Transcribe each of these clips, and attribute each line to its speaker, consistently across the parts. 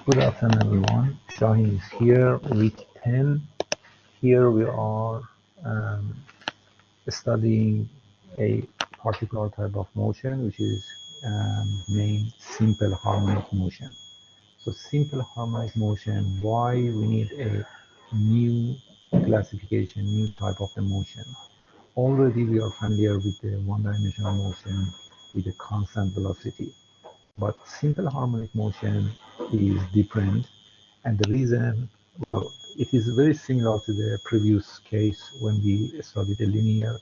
Speaker 1: Good afternoon, everyone. Shaheen is here, week 10. Here we are studying a particular type of motion, which is named simple harmonic motion. So simple harmonic motion, why we need a new classification, new type of the motion. Already we are familiar with the one-dimensional motion with a constant velocity. But simple harmonic motion is different, and the reason, well, it is very similar to the previous case when we studied a linear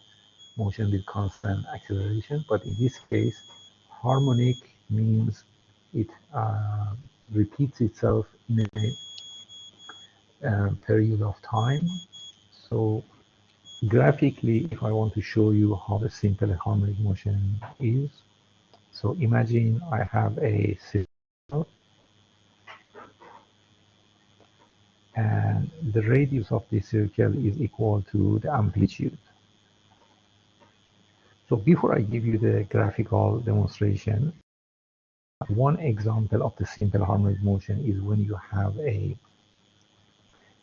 Speaker 1: motion with constant acceleration, but in this case, harmonic means it repeats itself in a period of time. So graphically, if I want to show you how the simple harmonic motion is, so imagine I have a circle and the radius of this circle is equal to the amplitude. So before I give you the graphical demonstration, one example of the simple harmonic motion is when you have a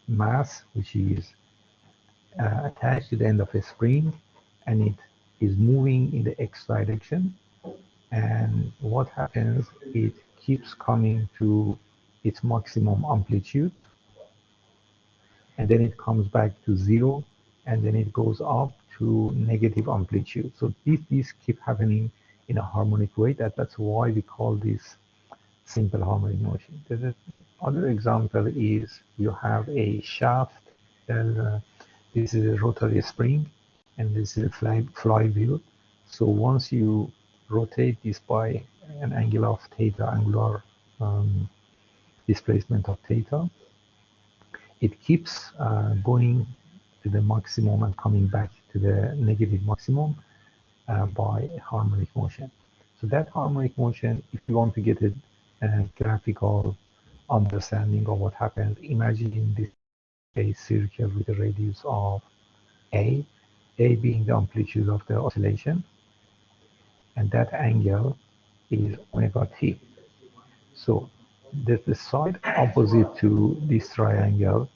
Speaker 1: mass which is attached to the end of a spring and it is moving in the x direction. And what happens, it keeps coming to its maximum amplitude, and then it comes back to 0, and then it goes up to negative amplitude. So these keep happening in a harmonic way. That's why we call this simple harmonic motion. The other example is you have a shaft, and this is a rotary spring, and this is a flywheel. So once you rotate this by an angle of theta, angular displacement of theta, it keeps going to the maximum and coming back to the negative maximum by harmonic motion. So that harmonic motion, if you want to get a graphical understanding of what happens, imagine this a circle with a radius of A being the amplitude of the oscillation, and that angle is omega t. So the side opposite to this triangle,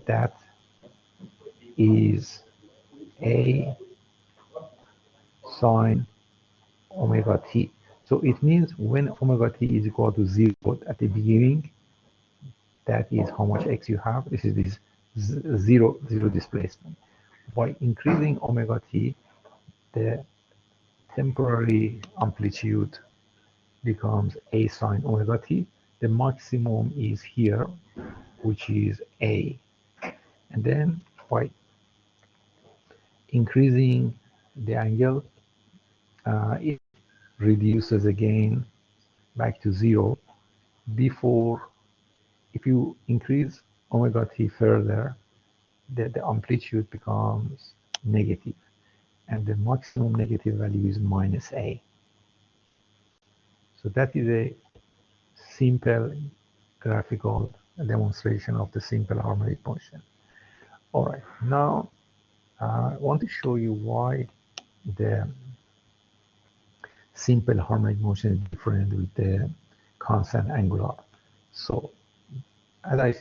Speaker 1: that is A sine omega t. So it means when omega t is equal to 0 at the beginning, that is how much x you have. This is this zero displacement. By increasing omega t, the temporary amplitude becomes A sine omega t. The maximum is here, which is A. And then by increasing the angle, it reduces again back to 0. Before, if you increase omega t further, the amplitude becomes negative, and the maximum negative value is minus A. So that is a simple graphical demonstration of the simple harmonic motion. All right, now I want to show you why the simple harmonic motion is different with the constant angular. So as I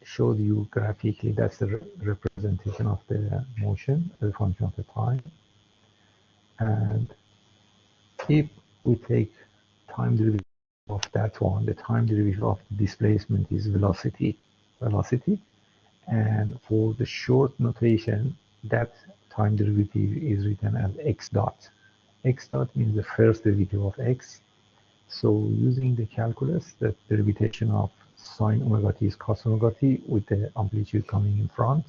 Speaker 1: showed you graphically, that's the representation of the motion as a function of the time. And if we take time derivative of that one, the time derivative of the displacement is velocity. And for the short notation, that time derivative is written as x dot. X dot means the first derivative of x. So using the calculus, the derivation of sine omega t is cos omega t with the amplitude coming in front.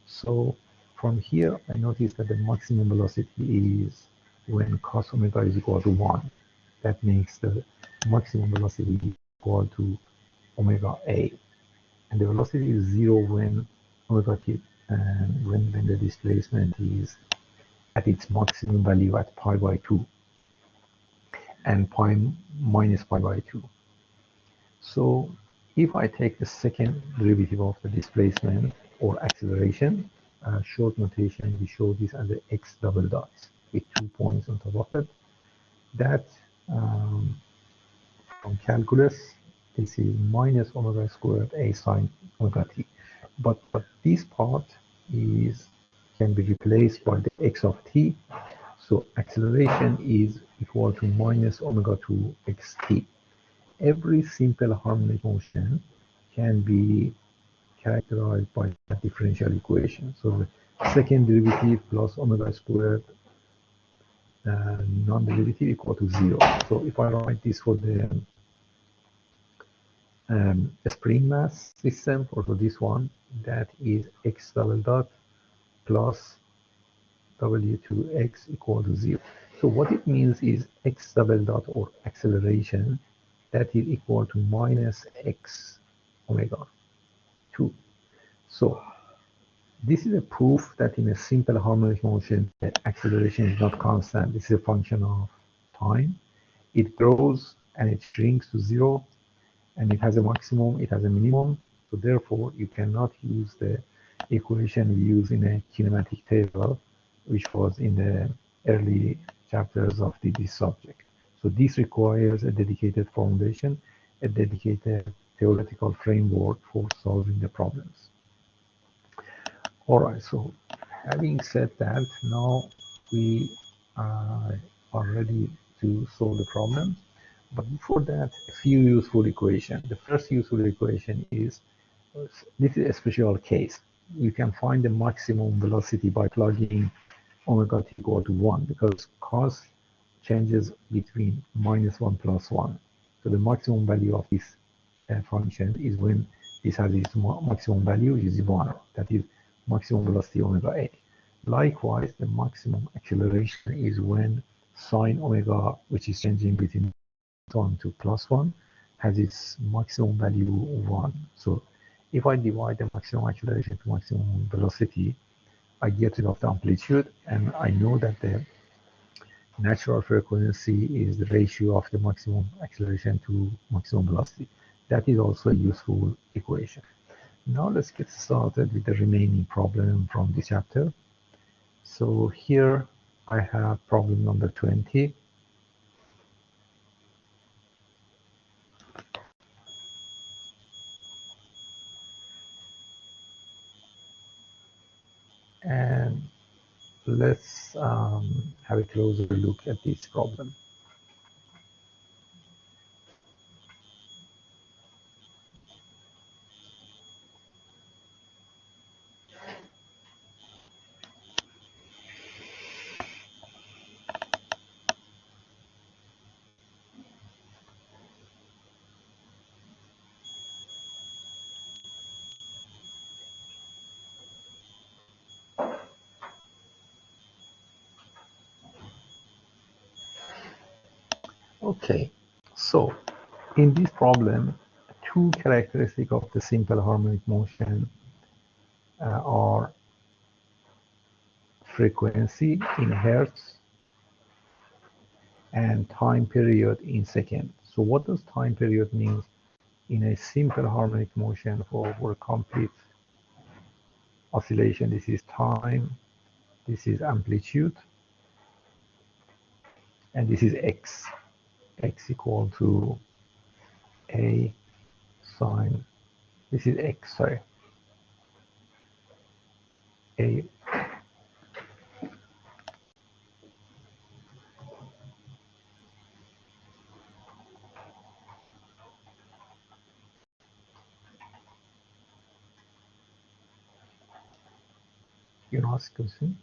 Speaker 1: So from here, I notice that the maximum velocity is when cos omega is equal to 1. That makes the maximum velocity equal to omega a. And the velocity is 0 when omega t, and when the displacement is at its maximum value at pi by 2 and pi minus pi by 2. So if I take the second derivative of the displacement or acceleration, short notation, we show this as the x double dots with 2 points on top of it. That from calculus, This is minus omega squared a sine omega t. But this part can be replaced by the x of t. So acceleration is equal to minus omega 2 xt. Every simple harmonic motion can be characterized by a differential equation. So the second derivative plus omega squared non-derivative equal to 0. So if I write this for the spring mass system, or for this one, that is x double dot plus w2x equal to 0. So what it means is x double dot, or acceleration, that is equal to minus x omega 2. So this is a proof that in a simple harmonic motion, the acceleration is not constant. This is a function of time. It grows and it shrinks to 0, and it has a maximum, it has a minimum. So therefore, you cannot use the equation we use in a kinematic table, which was in the early chapters of this subject. So this requires a dedicated formulation, a dedicated theoretical framework for solving the problems. All right, so having said that, now we are ready to solve the problem. But before that, a few useful equations. The first useful equation is, this is a special case. You can find the maximum velocity by plugging omega t equal to 1, because cos changes between -1 plus 1. So the maximum value of this function is when this has its maximum value, which is 1. That is maximum velocity omega a. Likewise, the maximum acceleration is when sine omega, which is changing between 1 to plus 1, has its maximum value 1. So if I divide the maximum acceleration to maximum velocity, I get rid of the amplitude, and I know that the natural frequency is the ratio of the maximum acceleration to maximum velocity. That is also a useful equation. Now let's get started with the remaining problem from this chapter. So here I have problem number 20. And let's have a closer look at this problem. Okay, so in this problem, two characteristics of the simple harmonic motion are frequency in hertz and time period in seconds. So what does time period mean in a simple harmonic motion for complete oscillation? This is time, this is amplitude, and this is x. X equal to a sine, this is x, sorry, a. You ask a question?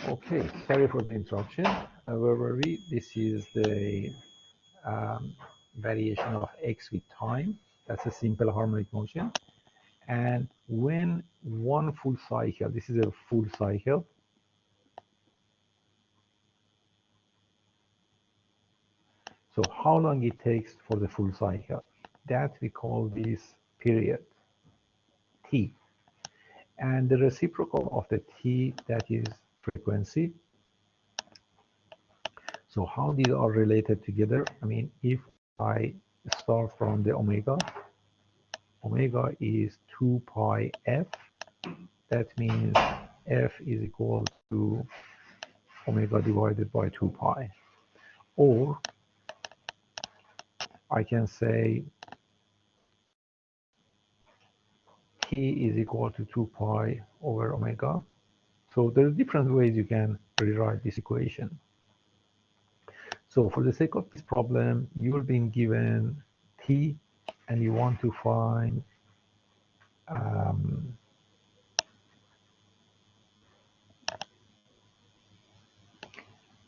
Speaker 1: Okay, sorry for the interruption. Where were we? This is the variation of x with time. That's a simple harmonic motion. And when one full cycle, this is a full cycle. So how long it takes for the full cycle? That we call this period, t. And the reciprocal of the t, that is frequency. So how these are related together? I mean, if I start from the omega, omega is 2 pi f. That means f is equal to omega divided by 2 pi. Or I can say t is equal to 2 pi over omega. So there are different ways you can rewrite this equation. So for the sake of this problem, you're being given t and you want to find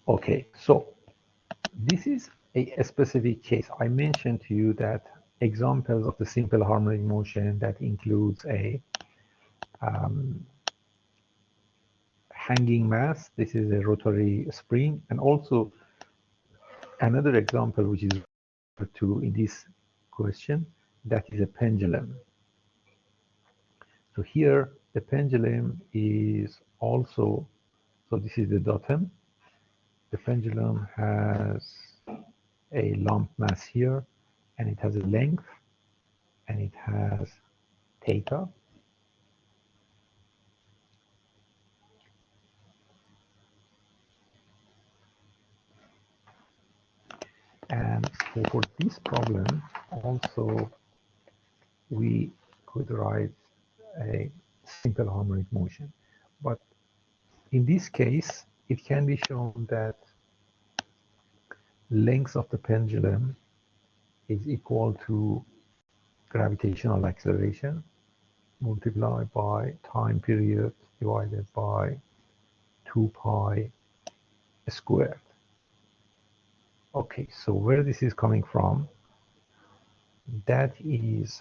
Speaker 1: okay, so this is a specific case. I mentioned to you that examples of the simple harmonic motion that includes a hanging mass. This is a rotary spring, and also another example which is referred to in this question, that is a pendulum. So here the pendulum is also, so this is the datum. The pendulum has a lump mass here, and it has a length, and it has theta. And so for this problem, also we could write a simple harmonic motion. But in this case, it can be shown that length of the pendulum is equal to gravitational acceleration multiplied by time period divided by 2 pi squared. Okay, so where this is coming from, that is,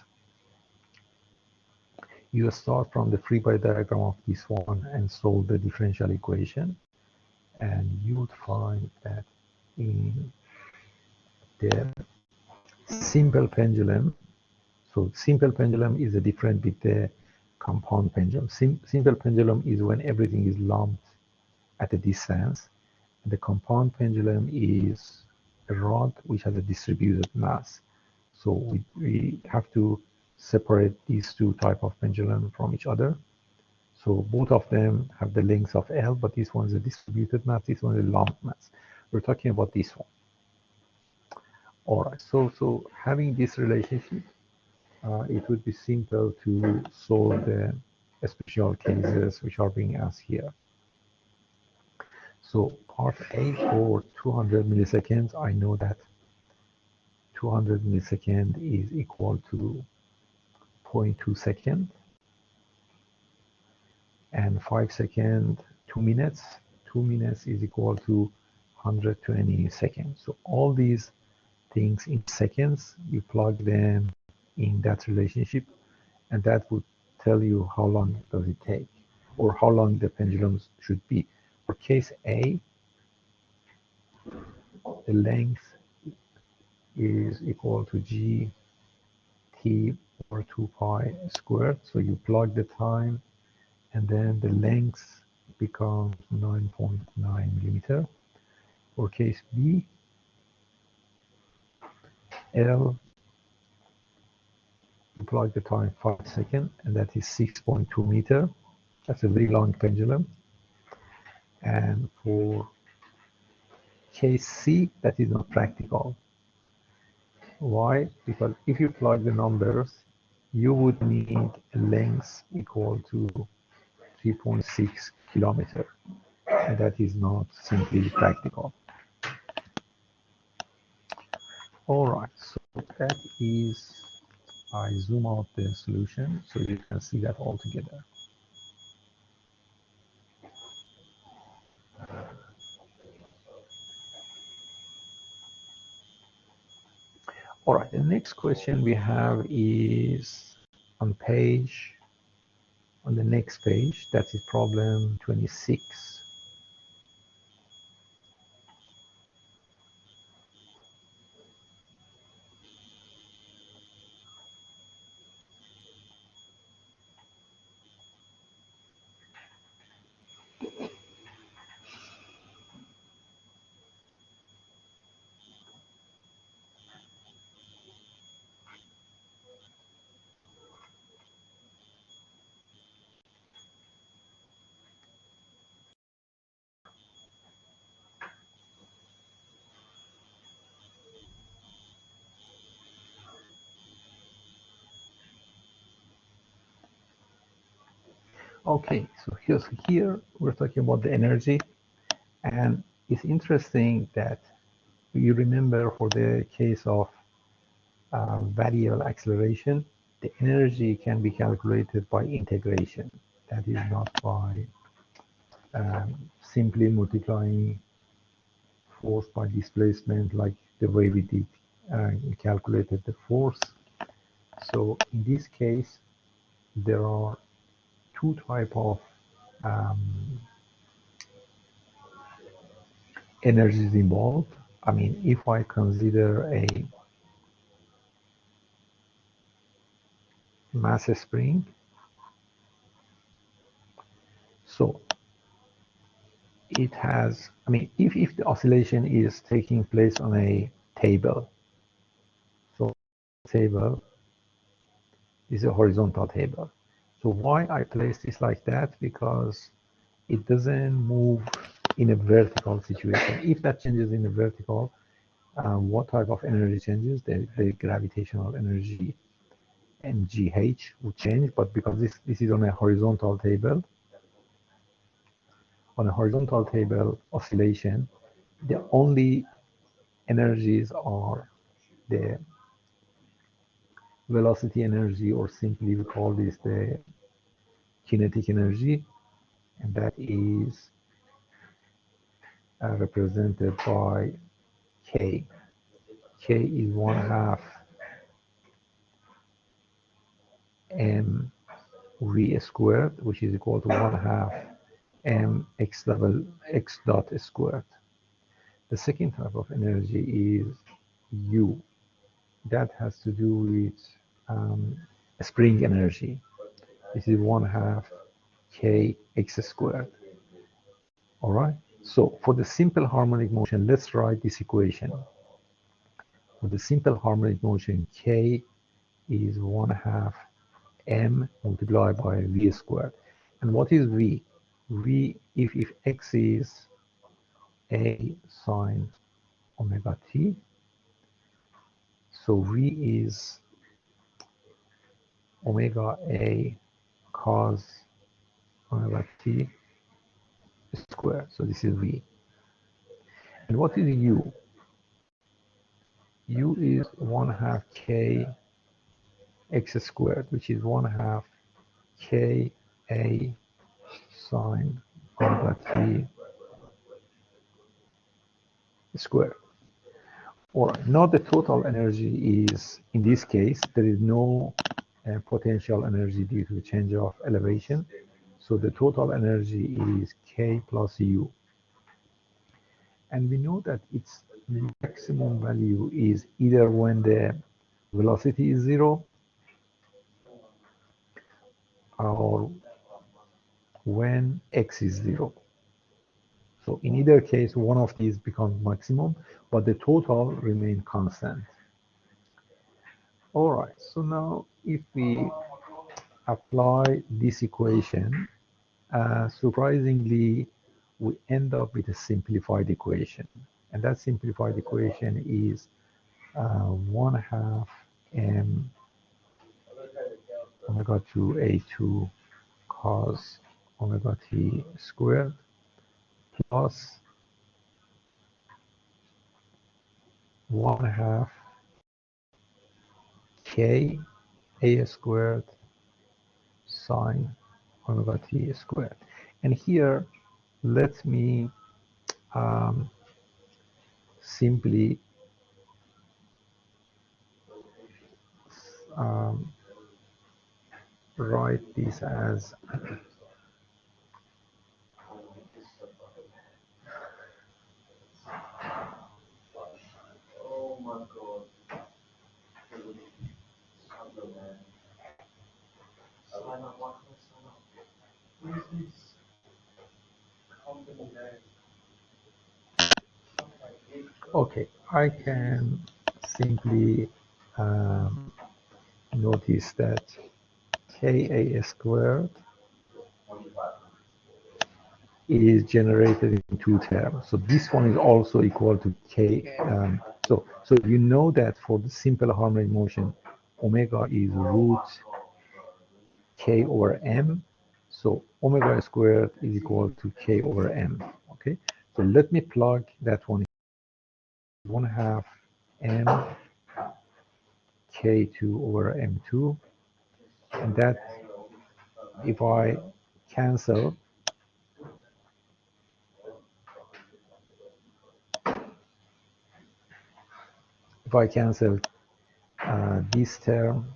Speaker 1: you start from the free body diagram of this one and solve the differential equation, and you would find that in the simple pendulum, so simple pendulum is a different with the compound pendulum. Simple pendulum is when everything is lumped at a distance. The compound pendulum is a rod which has a distributed mass. So we have to separate these two types of pendulum from each other. So both of them have the length of L, but this one is a distributed mass, this one is a lumped mass. We're talking about this one. All right, so having this relationship, it would be simple to solve the special cases which are being asked here. So part A for 200 milliseconds, I know that 200 millisecond is equal to 0.2 second, and 5 second, 2 minutes. 2 minutes is equal to 120 seconds. So all these things in seconds, you plug them in that relationship, and that would tell you how long does it take, or how long the pendulums should be. For case A, the length is equal to g t over 2 pi squared. So you plug the time, and then the length becomes 9.9 millimeter. For case B, L, you plug the time 5 seconds, and that is 6.2 meter. That's a very long pendulum. And for case C, that is not practical. Why? Because if you plug the numbers, you would need a length equal to 3.6 kilometer, and that is not simply practical. All right, so that is, I zoom out the solution so you can see that all together. All right, the next question we have is on the next page, that is problem 26. Okay, so here we're talking about the energy, and it's interesting that you remember for the case of variable acceleration, the energy can be calculated by integration. That is not by simply multiplying force by displacement like the way we did calculated the force. So in this case, there are two type of energies involved. I mean, if I consider a mass spring, so it has, I mean, if the oscillation is taking place on a table, so table is a horizontal table. So why I place this like that? Because it doesn't move in a vertical situation. If that changes in a vertical, what type of energy changes? The gravitational energy mgh would change, but because this is on a horizontal table, oscillation, the only energies are the velocity energy, or simply we call this the kinetic energy, and that is represented by k. K is 1/2 m v squared, which is equal to 1/2 m x dot squared. The second type of energy is U. That has to do with spring energy. This is 1/2 k x squared. All right. So for the simple harmonic motion, let's write this equation. For the simple harmonic motion, k is 1/2 m multiplied by v squared. And what is v? V, if x is a sine omega t, so v is omega a cos omega t squared. So this is v. And what is u? U is 1/2 k x squared, which is 1/2 k a sine omega t squared. All right, now the total energy is, in this case, there is no potential energy due to change of elevation. So the total energy is k plus u. And we know that its maximum value is either when the velocity is 0 or when x is 0. So in either case, one of these becomes maximum, but the total remains constant. All right, so now if we apply this equation, surprisingly, we end up with a simplified equation. And that simplified equation is 1/2 m omega 2 a2 cos omega t squared plus 1/2 k a squared sine omega t squared. And here, let me simply write this as okay. I can simply notice that Ka squared is generated in two terms. So this one is also equal to K. So you know that for the simple harmonic motion, omega is root K over M. So omega squared is equal to K over M. Okay. So let me plug that one. 1/2 M K2 over M2. And that, if I cancel, this term,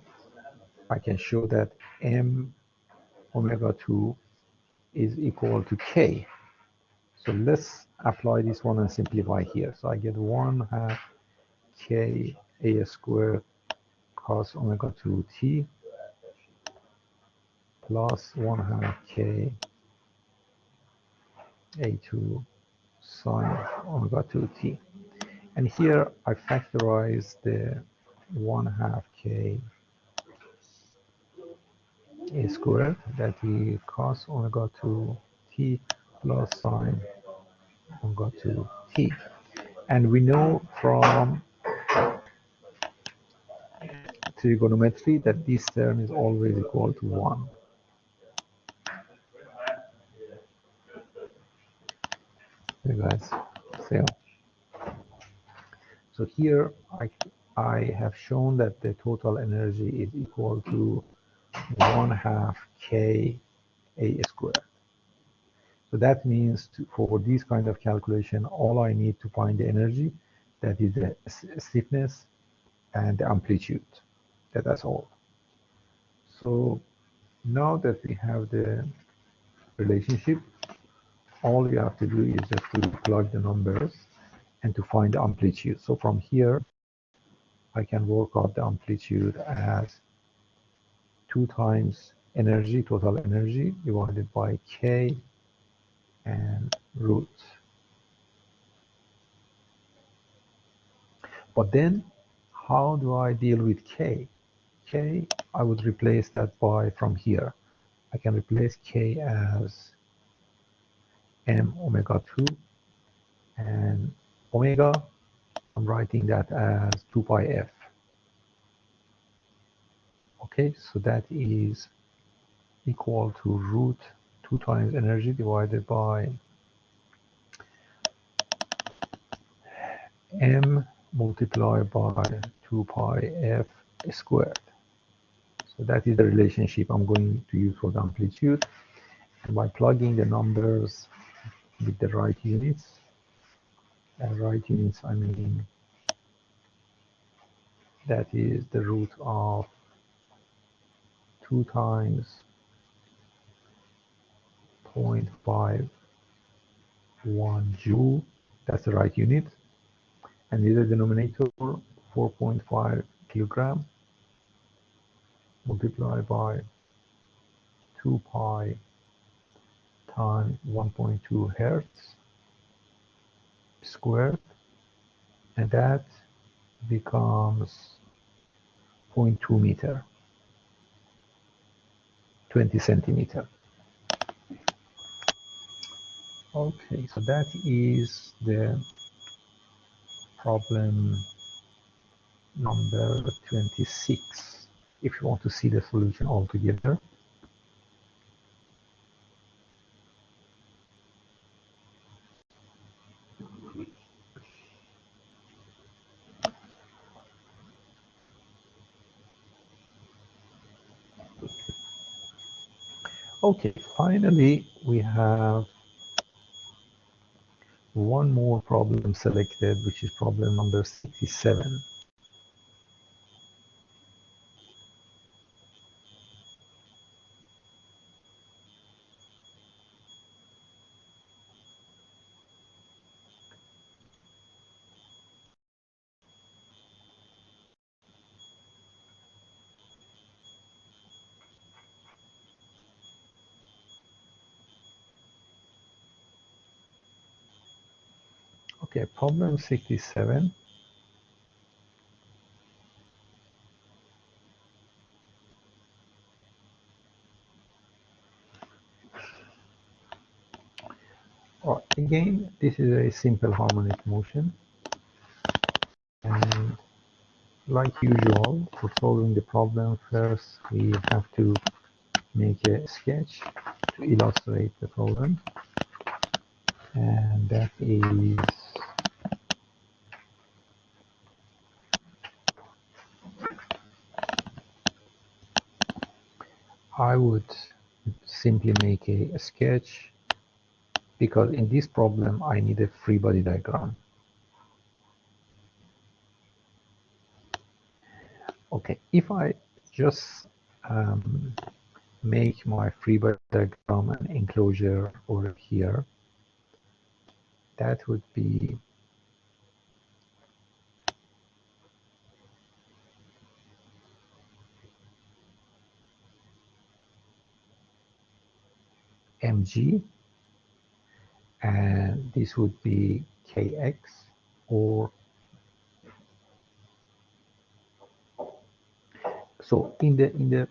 Speaker 1: I can show that M omega 2 is equal to K. So let's apply this one and simplify here. So I get 1/2 K A squared cos omega 2 T plus 1/2 K A2 sine omega 2 T. And here I factorize the 1/2 K A squared, that is cos omega 2 T plus sine omega 2 T. And we know from trigonometry that this term is always equal to 1. Okay, guys. So here I have shown that the total energy is equal to 1/2 K A squared. So that means for this kind of calculation, all I need to find the energy, that is the stiffness and the amplitude. That's all. So now that we have the relationship, all you have to do is just to plug the numbers and to find the amplitude. So from here, I can work out the amplitude as 2 times energy, total energy, divided by K and root. But then, how do I deal with K? K, I would replace that by, from here, I can replace K as M omega 2, and omega, I'm writing that as 2 pi F. Okay, so that is equal to root 2 times energy divided by M multiplied by 2 pi F squared. So that is the relationship I'm going to use for the amplitude. And by plugging the numbers with the right units, I mean that is the root of 2 times 0.51 joule, that's the right unit. And in the denominator, 4.5 kilogram multiplied by 2 pi times 1.2 hertz squared, and that becomes 0.2 meter, 20 centimeter. Okay, so that is the problem number 26. If you want to see the solution altogether. Okay, finally we have one more problem selected, which is problem number 67. Okay, problem 67. Again, this is a simple harmonic motion, and like usual, for solving the problem, first we have to make a sketch to illustrate the problem, and that is I would simply make a sketch, because in this problem I need a free body diagram. Okay, if I just make my free body diagram an enclosure over here, that would be mg, and this would be kx, or so in the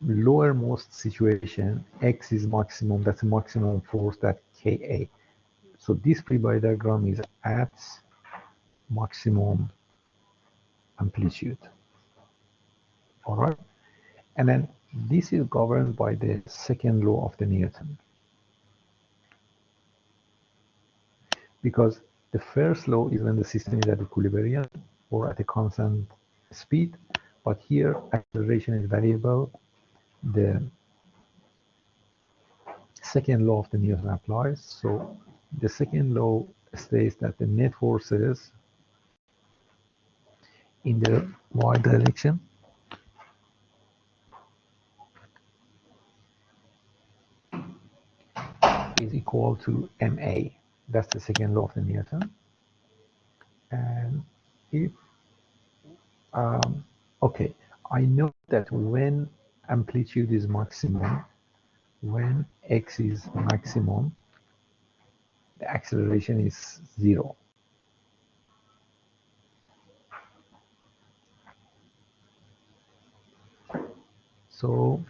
Speaker 1: lowermost situation, x is maximum, that's the maximum force, that ka. So this free body diagram is at maximum amplitude. All right, and then this is governed by the second law of the Newton, because the first law is when the system is at equilibrium or at a constant speed, but here acceleration is variable. The second law of the Newton applies. So the second law states that the net forces in the y direction is equal to ma. That's the second law of the Newton. And if okay, I know that when amplitude is maximum, when x is maximum, the acceleration is 0. So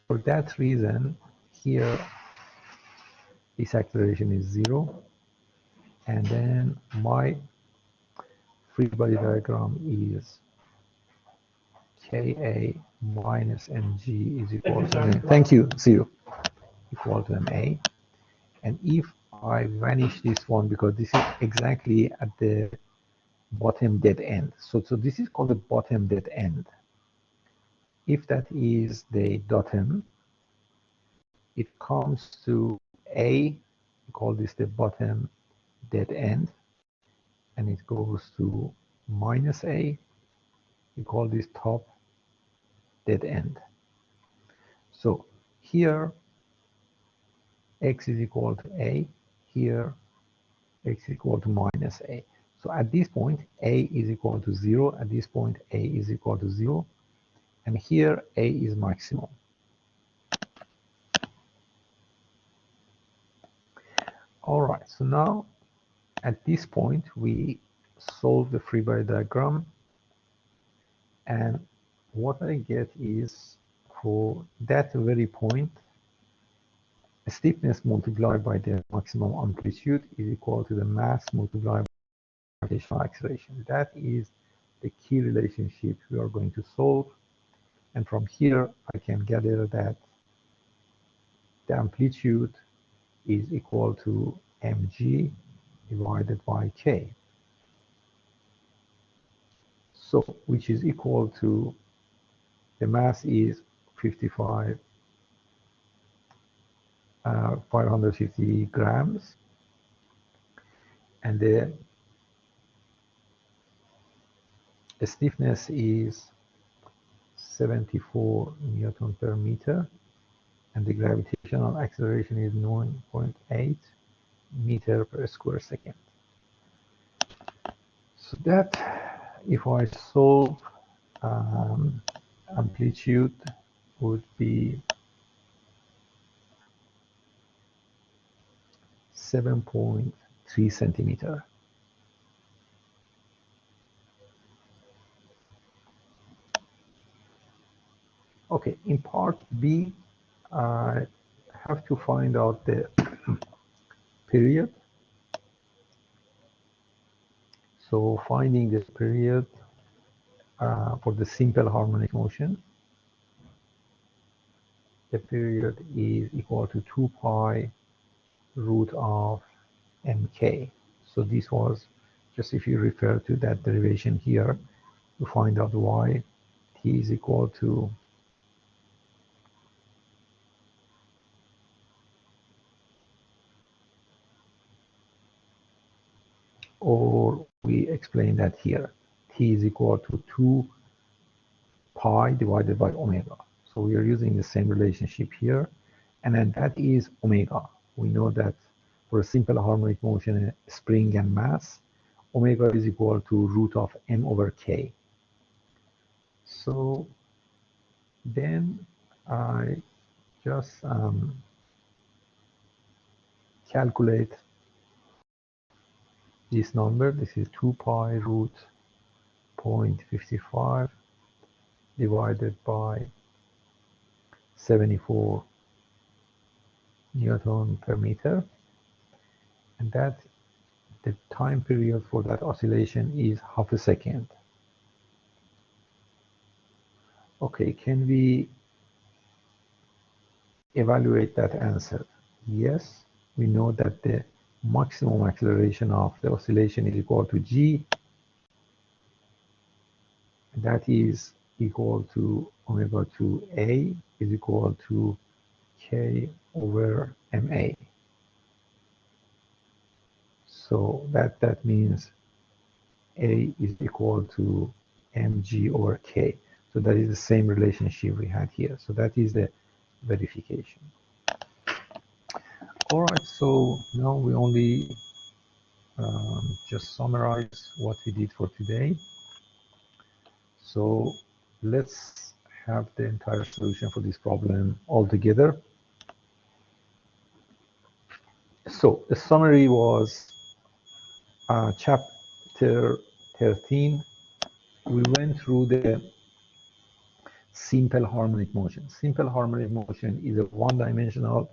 Speaker 1: for that reason, here this acceleration is 0, and then my free body diagram is Ka minus mg is equal to, thank you, 0, equal to ma. And if I vanish this one, because this is exactly at the bottom dead end. So this is called the bottom dead end. If that is the bottom, it comes to A, we call this the bottom dead end, and it goes to minus A, we call this top dead end. So here x is equal to A, here x is equal to minus A. So at this point A is equal to 0, at this point A is equal to 0, and here A is maximum. All right, so now at this point we solve the free body diagram, and what I get is, for that very point, stiffness multiplied by the maximum amplitude is equal to the mass multiplied by the gravitational acceleration. That is the key relationship we are going to solve, and from here I can gather that the amplitude is equal to mg divided by k, so which is equal to, the mass is 550 grams, and the stiffness is 74 Newton per meter, and the gravitational acceleration is 9.8 meter per square second. So that, if I solve, amplitude would be 7.3 3 centimeter. Okay, in part B, I have to find out the period. So finding this period for the simple harmonic motion, the period is equal to 2 pi root of mk. So this was just, if you refer to that derivation here, to find out why t is equal to or we explain that here. T is equal to 2 pi divided by omega. So we are using the same relationship here. And then that is omega. We know that for a simple harmonic motion, spring and mass, omega is equal to root of m over k. So then I just calculate this number. This is 2 pi root 0.55 divided by 74 Newton per meter. And that the time period for that oscillation is half a second. Okay, can we evaluate that answer? Yes, we know that the maximum acceleration of the oscillation is equal to g. That is equal to omega 2a is equal to k over ma. So that means a is equal to mg over k. So that is the same relationship we had here. So that is the verification. All right, so now we only just summarize what we did for today. So let's have the entire solution for this problem all together. So the summary was chapter 13. We went through the simple harmonic motion. Simple harmonic motion is a one-dimensional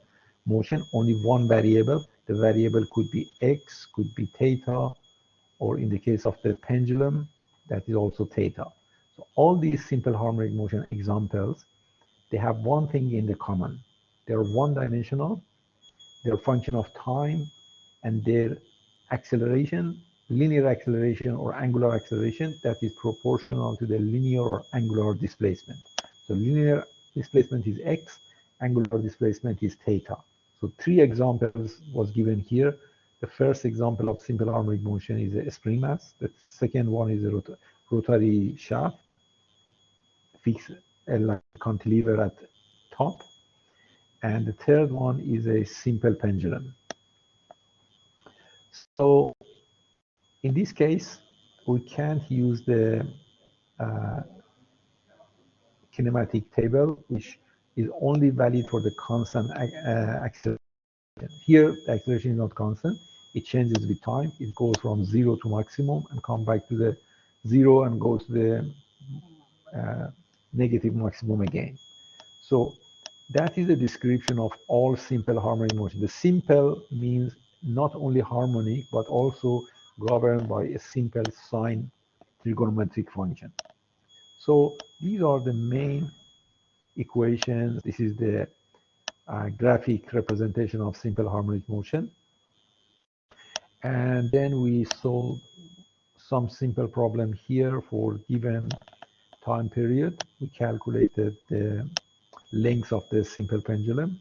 Speaker 1: motion, only one variable. The variable could be x, could be theta, or in the case of the pendulum, that is also theta. So all these simple harmonic motion examples, they have one thing in the common. They're one-dimensional, they're a function of time, and their acceleration, linear acceleration or angular acceleration, that is proportional to the linear or angular displacement. So linear displacement is x, angular displacement is theta. So 3 examples was given here. The first example of simple harmonic motion is a spring mass. The second one is a rotary shaft, fixed like cantilever at top. And the third one is a simple pendulum. So in this case, we can't use the kinematic table, which is only valid for the constant acceleration. Here, the acceleration is not constant. It changes with time. It goes from 0 to maximum and come back to the 0 and goes to the negative maximum again. So that is a description of all simple harmonic motion. The simple means not only harmonic, but also governed by a simple sine trigonometric function. So these are the main equations. This is the graphic representation of simple harmonic motion. And then we solve some simple problem here for given time period. We calculated the length of the simple pendulum.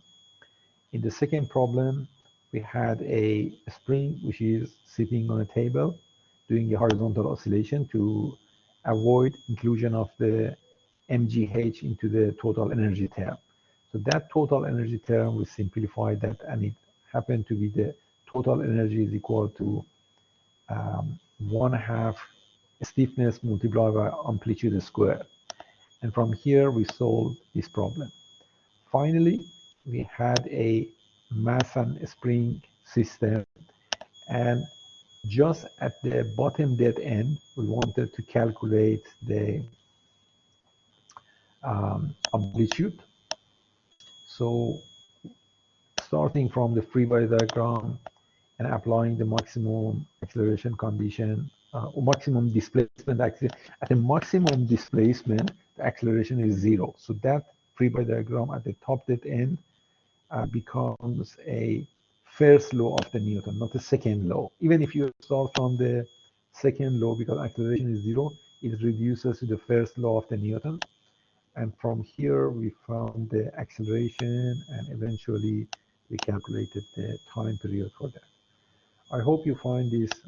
Speaker 1: In the second problem, we had a spring which is sitting on a table doing a horizontal oscillation to avoid inclusion of the mgh into the total energy term. So that total energy term, we simplify that, and it happened to be the total energy is equal to 1/2 stiffness multiplied by amplitude squared. And from here, we solved this problem. Finally, we had a mass and spring system, And just at the bottom dead end, we wanted to calculate the amplitude. So starting from the free body diagram and applying the maximum acceleration condition, or maximum displacement, actually, at the maximum displacement, the acceleration is 0. So that free body diagram at the top dead end becomes a first law of the Newton, not a second law. Even if you start from the second law, because acceleration is 0, it reduces to the first law of the Newton. And from here, we found the acceleration, and eventually we calculated the time period for that. I hope you find this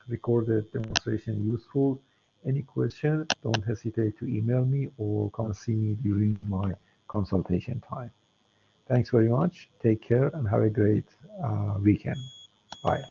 Speaker 1: recorded demonstration useful. Any question, don't hesitate to email me or come see me during my consultation time. Thanks very much. Take care and have a great weekend. Bye.